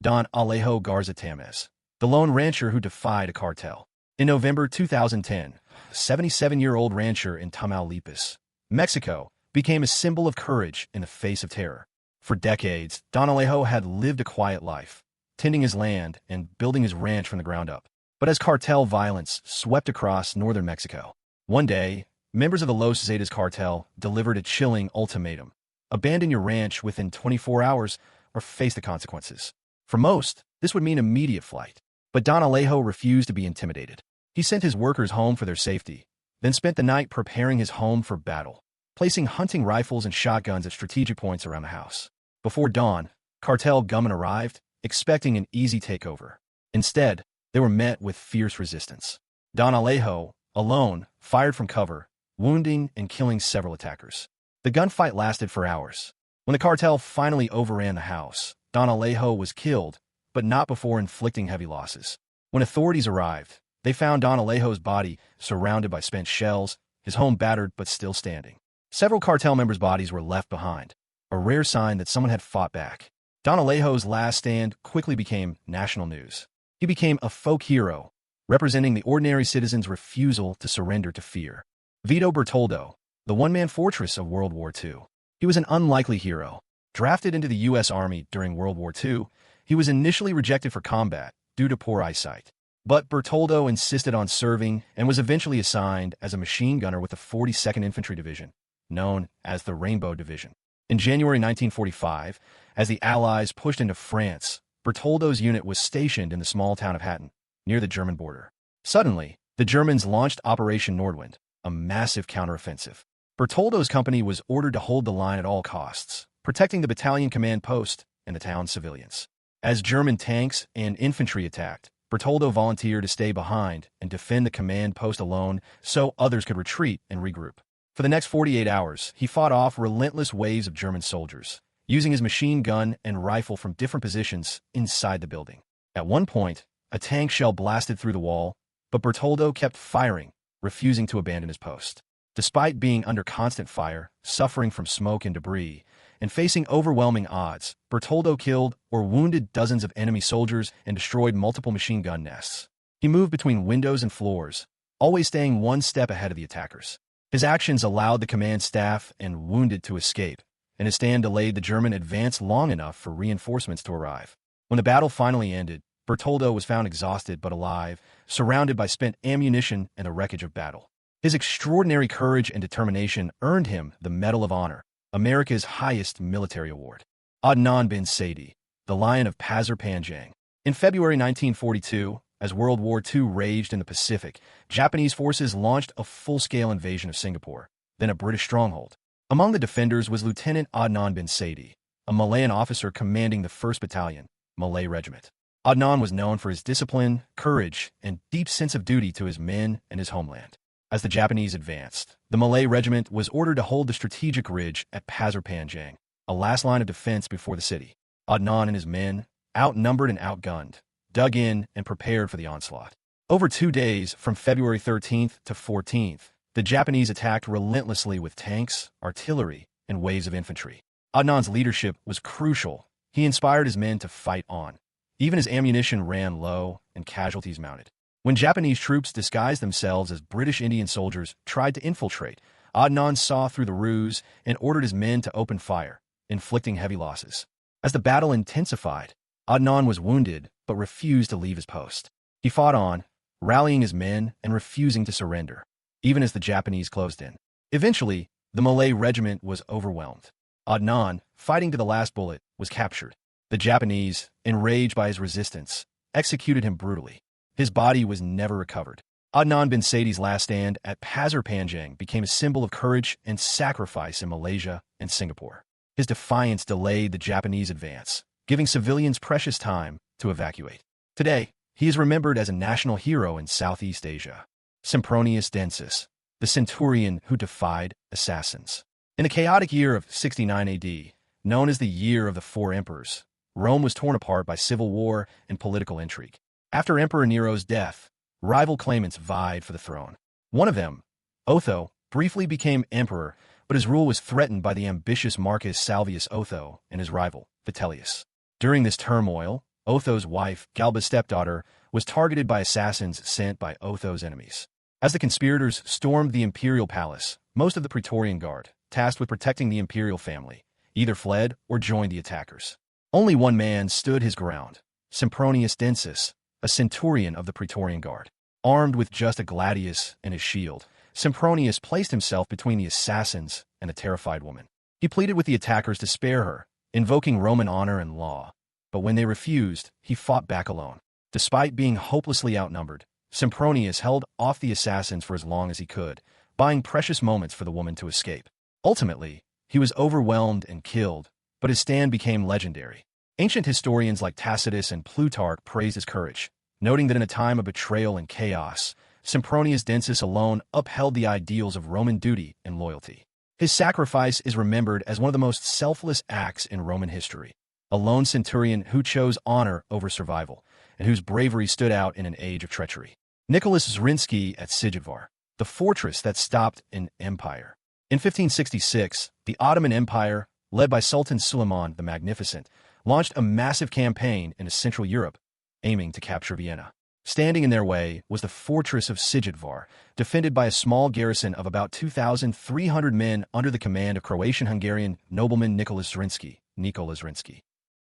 Don Alejo Garza Tamez, the lone rancher who defied a cartel. In November 2010, a 77-year-old rancher in Tamaulipas, Mexico, became a symbol of courage in the face of terror. For decades, Don Alejo had lived a quiet life, tending his land and building his ranch from the ground up. But as cartel violence swept across northern Mexico, one day, members of the Los Zetas cartel delivered a chilling ultimatum: abandon your ranch within 24 hours or face the consequences. For most, this would mean immediate flight. But Don Alejo refused to be intimidated. He sent his workers home for their safety, then spent the night preparing his home for battle, placing hunting rifles and shotguns at strategic points around the house. Before dawn, cartel gunmen arrived, expecting an easy takeover. Instead, they were met with fierce resistance. Don Alejo, alone, fired from cover, wounding and killing several attackers. The gunfight lasted for hours. When the cartel finally overran the house, Don Alejo was killed, but not before inflicting heavy losses. When authorities arrived, they found Don Alejo's body surrounded by spent shells, his home battered but still standing. Several cartel members' bodies were left behind, a rare sign that someone had fought back. Don Alejo's last stand quickly became national news. He became a folk hero, representing the ordinary citizen's refusal to surrender to fear. Vito Bertoldo, the one-man fortress of World War II. He was an unlikely hero. Drafted into the U.S. Army during World War II, he was initially rejected for combat due to poor eyesight. But Bertoldo insisted on serving and was eventually assigned as a machine gunner with the 42nd Infantry Division, known as the Rainbow Division. In January 1945, as the Allies pushed into France, Bertoldo's unit was stationed in the small town of Hatton, near the German border. Suddenly, the Germans launched Operation Nordwind, a massive counteroffensive. Bertoldo's company was ordered to hold the line at all costs, protecting the battalion command post and the town's civilians. As German tanks and infantry attacked, Bertoldo volunteered to stay behind and defend the command post alone so others could retreat and regroup. For the next 48 hours, he fought off relentless waves of German soldiers, using his machine gun and rifle from different positions inside the building. At one point, a tank shell blasted through the wall, but Bertoldo kept firing, refusing to abandon his post. Despite being under constant fire, suffering from smoke and debris, and facing overwhelming odds, Bertoldo killed or wounded dozens of enemy soldiers and destroyed multiple machine gun nests. He moved between windows and floors, always staying one step ahead of the attackers. His actions allowed the command staff and wounded to escape, and his stand delayed the German advance long enough for reinforcements to arrive. When the battle finally ended, Bertoldo was found exhausted but alive, surrounded by spent ammunition and the wreckage of battle. His extraordinary courage and determination earned him the Medal of Honor, America's highest military award. Adnan bin Saidi, the Lion of Pasir Panjang. In February 1942, as World War II raged in the Pacific, Japanese forces launched a full-scale invasion of Singapore, then a British stronghold. Among the defenders was Lieutenant Adnan bin Saidi, a Malayan officer commanding the 1st Battalion, Malay Regiment. Adnan was known for his discipline, courage, and deep sense of duty to his men and his homeland. As the Japanese advanced, the Malay Regiment was ordered to hold the strategic ridge at Pasir Panjang, a last line of defense before the city. Adnan and his men, outnumbered and outgunned, dug in and prepared for the onslaught. Over 2 days, from February 13th to 14th, the Japanese attacked relentlessly with tanks, artillery, and waves of infantry. Adnan's leadership was crucial. He inspired his men to fight on, even as ammunition ran low and casualties mounted. When Japanese troops disguised themselves as British Indian soldiers tried to infiltrate, Adnan saw through the ruse and ordered his men to open fire, inflicting heavy losses. As the battle intensified, Adnan was wounded but refused to leave his post. He fought on, rallying his men and refusing to surrender, even as the Japanese closed in. Eventually, the Malay Regiment was overwhelmed. Adnan, fighting to the last bullet, was captured. The Japanese, enraged by his resistance, executed him brutally. His body was never recovered. Adnan bin Saidi's last stand at Pasir Panjang became a symbol of courage and sacrifice in Malaysia and Singapore. His defiance delayed the Japanese advance, giving civilians precious time to evacuate. Today, he is remembered as a national hero in Southeast Asia. Sempronius Densis, the centurion who defied assassins. In the chaotic year of 69 AD, known as the Year of the Four Emperors, Rome was torn apart by civil war and political intrigue. After Emperor Nero's death, rival claimants vied for the throne. One of them, Otho, briefly became emperor, but his rule was threatened by the ambitious Marcus Salvius Otho and his rival, Vitellius. During this turmoil, Otho's wife, Galba's stepdaughter, was targeted by assassins sent by Otho's enemies. As the conspirators stormed the imperial palace, most of the Praetorian Guard, tasked with protecting the imperial family, either fled or joined the attackers. Only one man stood his ground, Sempronius Densus, a centurion of the Praetorian Guard. Armed with just a gladius and his shield, Sempronius placed himself between the assassins and a terrified woman. He pleaded with the attackers to spare her, invoking Roman honor and law. But when they refused, he fought back alone. Despite being hopelessly outnumbered, Sempronius held off the assassins for as long as he could, buying precious moments for the woman to escape. Ultimately, he was overwhelmed and killed, but his stand became legendary. Ancient historians like Tacitus and Plutarch praised his courage, noting that in a time of betrayal and chaos, Sempronius Densus alone upheld the ideals of Roman duty and loyalty. His sacrifice is remembered as one of the most selfless acts in Roman history, a lone centurion who chose honor over survival, and whose bravery stood out in an age of treachery. Nicholas Zrinski at Sightvar, the fortress that stopped an empire. In 1566, the Ottoman Empire, led by Sultan Suleiman the Magnificent, launched a massive campaign into Central Europe, aiming to capture Vienna. Standing in their way was the fortress of Sightvar, defended by a small garrison of about 2,300 men under the command of Croatian-Hungarian nobleman Nicholas Zrinski.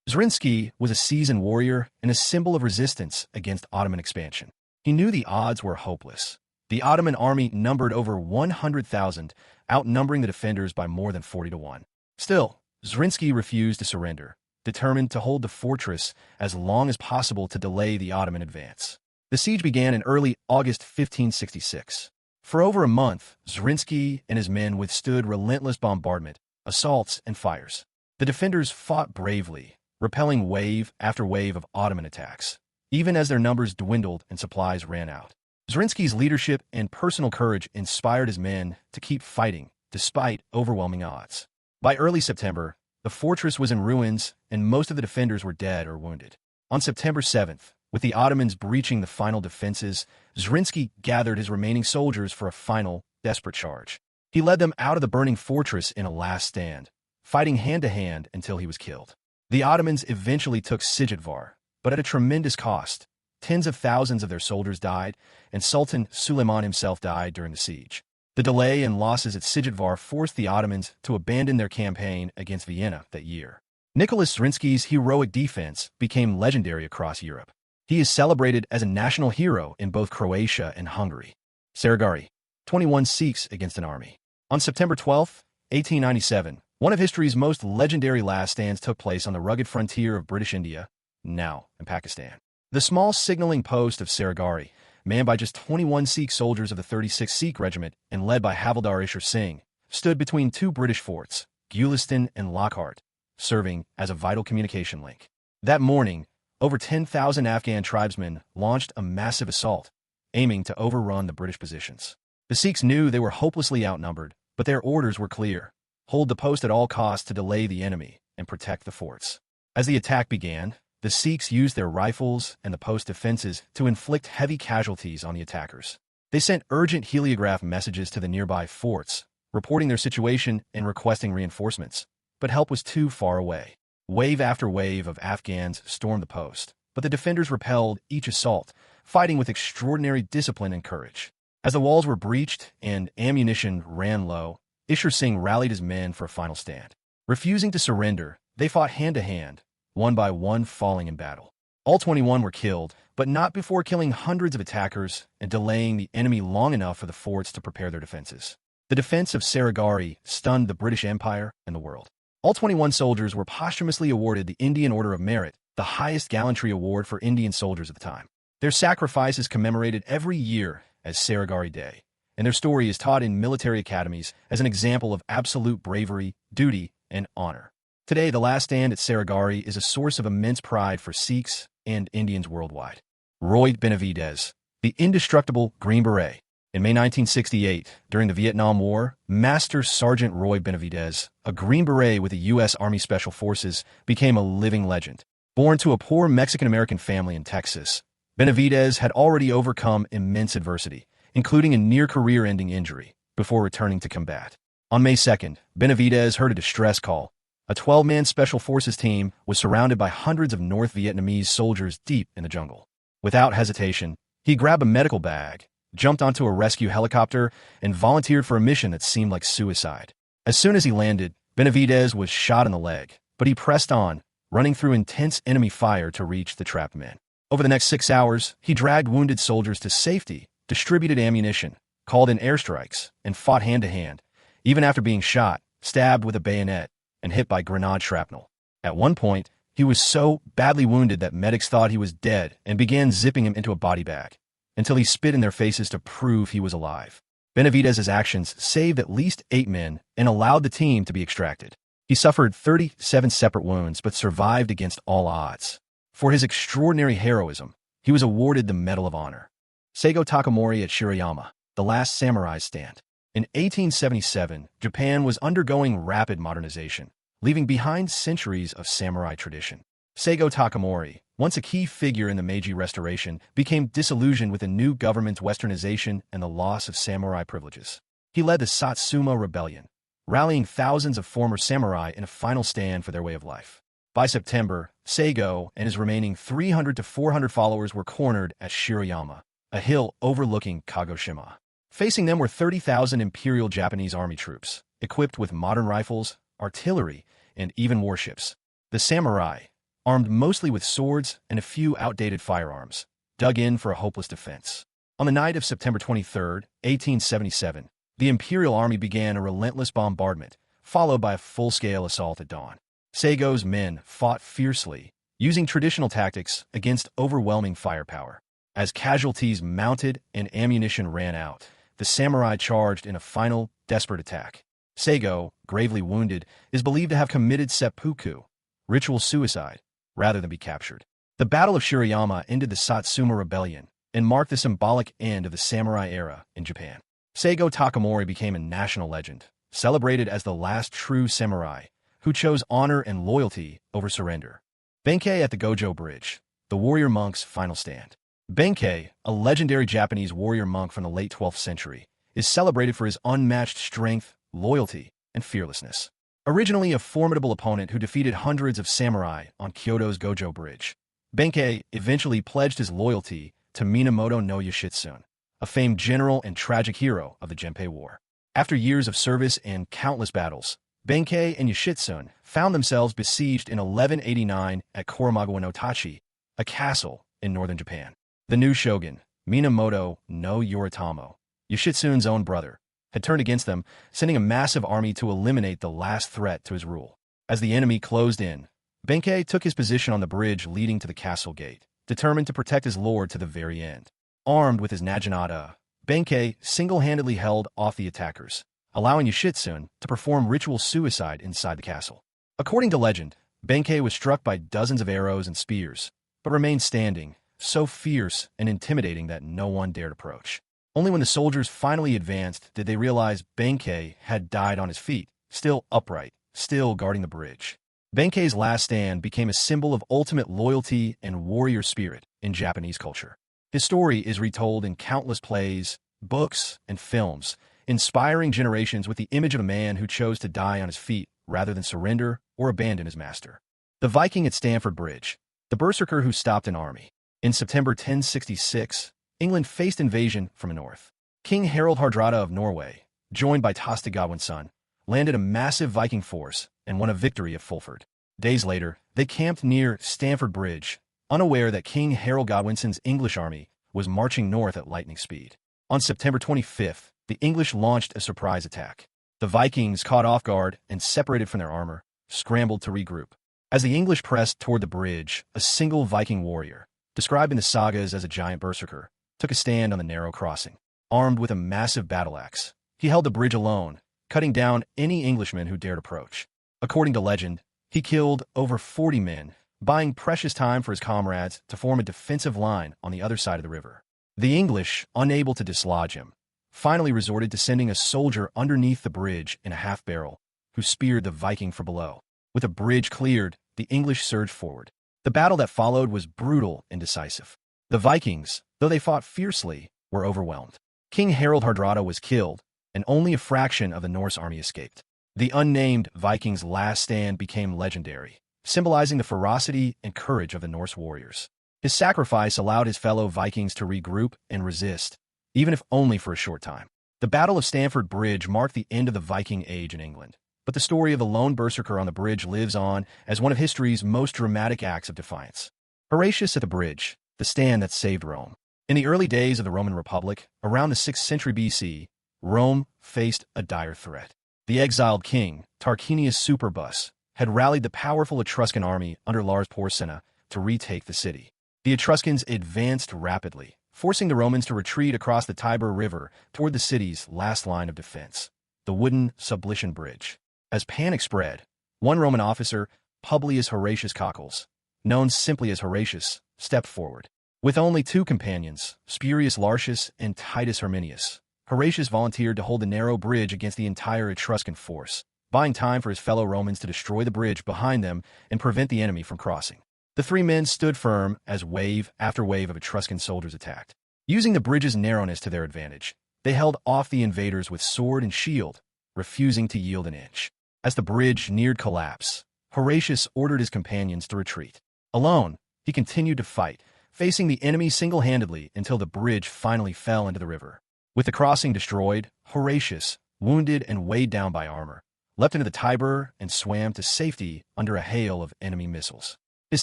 Zrinski was a seasoned warrior and a symbol of resistance against Ottoman expansion. He knew the odds were hopeless. The Ottoman army numbered over 100,000, outnumbering the defenders by more than 40 to 1. Still, Zrinski refused to surrender, determined to hold the fortress as long as possible to delay the Ottoman advance. The siege began in early August 1566. For over a month, Zrinski and his men withstood relentless bombardment, assaults, and fires. The defenders fought bravely, repelling wave after wave of Ottoman attacks, even as their numbers dwindled and supplies ran out. Zrinski's leadership and personal courage inspired his men to keep fighting, despite overwhelming odds. By early September, the fortress was in ruins, and most of the defenders were dead or wounded. On September 7th, with the Ottomans breaching the final defenses, Zrinski gathered his remaining soldiers for a final, desperate charge. He led them out of the burning fortress in a last stand, fighting hand-to-hand until he was killed. The Ottomans eventually took Sightvar, but at a tremendous cost. Tens of thousands of their soldiers died, and Sultan Suleiman himself died during the siege. The delay and losses at Sightvar forced the Ottomans to abandon their campaign against Vienna that year. Nicholas Zrinski's heroic defense became legendary across Europe. He is celebrated as a national hero in both Croatia and Hungary. Saragarhi, 21 Sikhs against an army. On September 12, 1897, one of history's most legendary last stands took place on the rugged frontier of British India, now in Pakistan. The small signaling post of Saragarhi, manned by just 21 Sikh soldiers of the 36th Sikh Regiment and led by Havildar Ishar Singh, stood between two British forts, Gulistan and Lockhart, serving as a vital communication link. That morning, over 10,000 Afghan tribesmen launched a massive assault, aiming to overrun the British positions. The Sikhs knew they were hopelessly outnumbered, but their orders were clear: hold the post at all costs to delay the enemy and protect the forts. As the attack began, the Sikhs used their rifles and the post defenses to inflict heavy casualties on the attackers. They sent urgent heliograph messages to the nearby forts, reporting their situation and requesting reinforcements, but help was too far away. Wave after wave of Afghans stormed the post, but the defenders repelled each assault, fighting with extraordinary discipline and courage. As the walls were breached and ammunition ran low, Ishar Singh rallied his men for a final stand. Refusing to surrender, they fought hand-to-hand, one by one falling in battle. All 21 were killed, but not before killing hundreds of attackers and delaying the enemy long enough for the forts to prepare their defenses. The defense of Saragarhi stunned the British Empire and the world. All 21 soldiers were posthumously awarded the Indian Order of Merit, the highest gallantry award for Indian soldiers of the time. Their sacrifice is commemorated every year as Saragarhi Day, and their story is taught in military academies as an example of absolute bravery, duty, and honor. Today, the last stand at Saragarhi is a source of immense pride for Sikhs and Indians worldwide. Roy Benavidez, the indestructible Green Beret. In May 1968, during the Vietnam War, Master Sergeant Roy Benavidez, a Green Beret with the U.S. Army Special Forces, became a living legend. Born to a poor Mexican-American family in Texas, Benavidez had already overcome immense adversity, including a near-career-ending injury, before returning to combat. On May 2nd, Benavidez heard a distress call, A 12-man special forces team was surrounded by hundreds of North Vietnamese soldiers deep in the jungle. Without hesitation, he grabbed a medical bag, jumped onto a rescue helicopter, and volunteered for a mission that seemed like suicide. As soon as he landed, Benavidez was shot in the leg, but he pressed on, running through intense enemy fire to reach the trapped men. Over the next 6 hours, he dragged wounded soldiers to safety, distributed ammunition, called in airstrikes, and fought hand-to-hand, even after being shot, stabbed with a bayonet, and hit by grenade shrapnel. At one point, he was so badly wounded that medics thought he was dead and began zipping him into a body bag, until he spit in their faces to prove he was alive. Benavidez's actions saved at least 8 men and allowed the team to be extracted. He suffered 37 separate wounds but survived against all odds. For his extraordinary heroism, he was awarded the Medal of Honor. Seigo Takamori at Shirayama, the last samurai's stand. In 1877, Japan was undergoing rapid modernization, leaving behind centuries of samurai tradition. Seigo Takamori, once a key figure in the Meiji Restoration, became disillusioned with the new government's westernization and the loss of samurai privileges. He led the Satsuma Rebellion, rallying thousands of former samurai in a final stand for their way of life. By September, Seigo and his remaining 300 to 400 followers were cornered at Shirayama, a hill overlooking Kagoshima. Facing them were 30,000 Imperial Japanese Army troops, equipped with modern rifles, artillery, and even warships. The samurai, armed mostly with swords and a few outdated firearms, dug in for a hopeless defense. On the night of September 23, 1877, the Imperial Army began a relentless bombardment, followed by a full-scale assault at dawn. Seigo's men fought fiercely, using traditional tactics against overwhelming firepower. As casualties mounted and ammunition ran out, the samurai charged in a final, desperate attack. Seigo, gravely wounded, is believed to have committed seppuku, ritual suicide, rather than be captured. The Battle of Shirayama ended the Satsuma Rebellion and marked the symbolic end of the samurai era in Japan. Seigo Takamori became a national legend, celebrated as the last true samurai who chose honor and loyalty over surrender. Benkei at the Gojo Bridge, the warrior monk's final stand. Benkei, a legendary Japanese warrior monk from the late 12th century, is celebrated for his unmatched strength, loyalty, and fearlessness. Originally a formidable opponent who defeated hundreds of samurai on Kyoto's Gojo Bridge, Benkei eventually pledged his loyalty to Minamoto no Yoshitsune, a famed general and tragic hero of the Genpei War. After years of service and countless battles, Benkei and Yoshitsune found themselves besieged in 1189 at Koramagawa no Tachi, a castle in northern Japan. The new shogun, Minamoto no Yoritomo, Yoshitsune's own brother, had turned against them, sending a massive army to eliminate the last threat to his rule. As the enemy closed in, Benkei took his position on the bridge leading to the castle gate, determined to protect his lord to the very end. Armed with his naginata, Benkei single-handedly held off the attackers, allowing Yoshitsune to perform ritual suicide inside the castle. According to legend, Benkei was struck by dozens of arrows and spears, but remained standing, so fierce and intimidating that no one dared approach. Only when the soldiers finally advanced did they realize Benkei had died on his feet, still upright, still guarding the bridge. Benkei's last stand became a symbol of ultimate loyalty and warrior spirit in Japanese culture. His story is retold in countless plays, books, and films, inspiring generations with the image of a man who chose to die on his feet rather than surrender or abandon his master. The Viking at Stamford Bridge, the berserker who stopped an army. In September 1066, England faced invasion from the north. King Harald Hardrada of Norway, joined by Tosta Godwin's son, landed a massive Viking force and won a victory at Fulford. Days later, they camped near Stamford Bridge, unaware that King Harald Godwinson's English army was marching north at lightning speed. On September 25th, the English launched a surprise attack. The Vikings, caught off guard and separated from their armor, scrambled to regroup. As the English pressed toward the bridge, a single Viking warrior, described in the sagas as a giant berserker, took a stand on the narrow crossing. Armed with a massive battle axe, he held the bridge alone, cutting down any Englishman who dared approach. According to legend, he killed over 40 men, buying precious time for his comrades to form a defensive line on the other side of the river. The English, unable to dislodge him, finally resorted to sending a soldier underneath the bridge in a half-barrel, who speared the Viking from below. With the bridge cleared, the English surged forward. The battle that followed was brutal and decisive. The Vikings, though they fought fiercely, were overwhelmed. King Harald Hardrada was killed, and only a fraction of the Norse army escaped. The unnamed Vikings' last stand became legendary, symbolizing the ferocity and courage of the Norse warriors. His sacrifice allowed his fellow Vikings to regroup and resist, even if only for a short time. The Battle of Stamford Bridge marked the end of the Viking Age in England, but the story of the lone berserker on the bridge lives on as one of history's most dramatic acts of defiance. Horatius at the bridge, the stand that saved Rome. In the early days of the Roman Republic, around the 6th century BC, Rome faced a dire threat. The exiled king, Tarquinius Superbus, had rallied the powerful Etruscan army under Lars Porsena to retake the city. The Etruscans advanced rapidly, forcing the Romans to retreat across the Tiber River toward the city's last line of defense, the wooden Sublician Bridge. As panic spread, one Roman officer, Publius Horatius Cockles, known simply as Horatius, stepped forward. With only two companions, Spurius Lartius and Titus Herminius, Horatius volunteered to hold the narrow bridge against the entire Etruscan force, buying time for his fellow Romans to destroy the bridge behind them and prevent the enemy from crossing. The three men stood firm as wave after wave of Etruscan soldiers attacked. Using the bridge's narrowness to their advantage, they held off the invaders with sword and shield, refusing to yield an inch. As the bridge neared collapse, Horatius ordered his companions to retreat. Alone, he continued to fight, facing the enemy single-handedly until the bridge finally fell into the river. With the crossing destroyed, Horatius, wounded and weighed down by armor, leapt into the Tiber and swam to safety under a hail of enemy missiles. His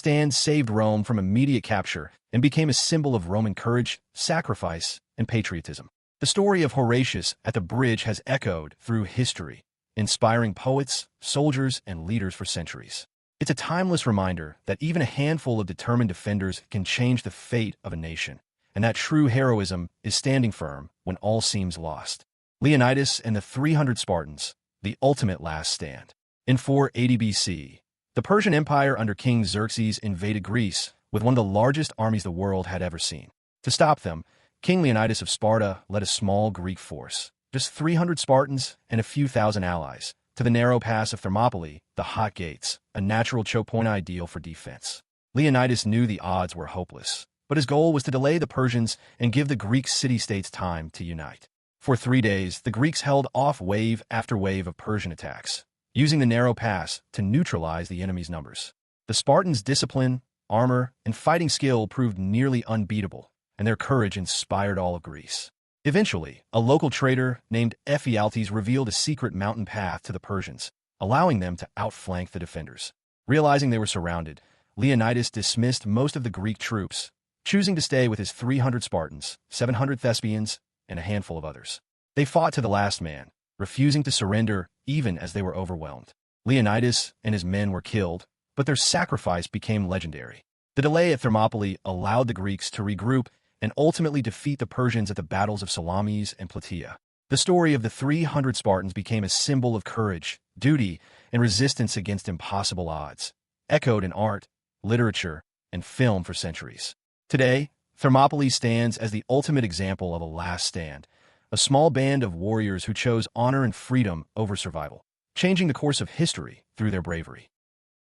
stand saved Rome from immediate capture and became a symbol of Roman courage, sacrifice, and patriotism. The story of Horatius at the bridge has echoed through history, inspiring poets, soldiers, and leaders for centuries. It's a timeless reminder that even a handful of determined defenders can change the fate of a nation, and that true heroism is standing firm when all seems lost. Leonidas and the 300 Spartans, the ultimate last stand. In 480 BC, the Persian Empire under King Xerxes invaded Greece with one of the largest armies the world had ever seen. To stop them, King Leonidas of Sparta led a small Greek force, just 300 Spartans and a few thousand allies, to the narrow pass of Thermopylae, the Hot Gates, a natural choke point ideal for defense. Leonidas knew the odds were hopeless, but his goal was to delay the Persians and give the Greek city-states time to unite. For 3 days, the Greeks held off wave after wave of Persian attacks, using the narrow pass to neutralize the enemy's numbers. The Spartans' discipline, armor, and fighting skill proved nearly unbeatable, and their courage inspired all of Greece. Eventually, a local trader named Ephialtes revealed a secret mountain path to the Persians, allowing them to outflank the defenders. Realizing they were surrounded, Leonidas dismissed most of the Greek troops, choosing to stay with his 300 Spartans, 700 Thespians, and a handful of others. They fought to the last man, refusing to surrender even as they were overwhelmed. Leonidas and his men were killed, but their sacrifice became legendary. The delay at Thermopylae allowed the Greeks to regroup and ultimately defeat the Persians at the battles of Salamis and Plataea. The story of the 300 Spartans became a symbol of courage, duty, and resistance against impossible odds, echoed in art, literature, and film for centuries. Today, Thermopylae stands as the ultimate example of a last stand, a small band of warriors who chose honor and freedom over survival, changing the course of history through their bravery.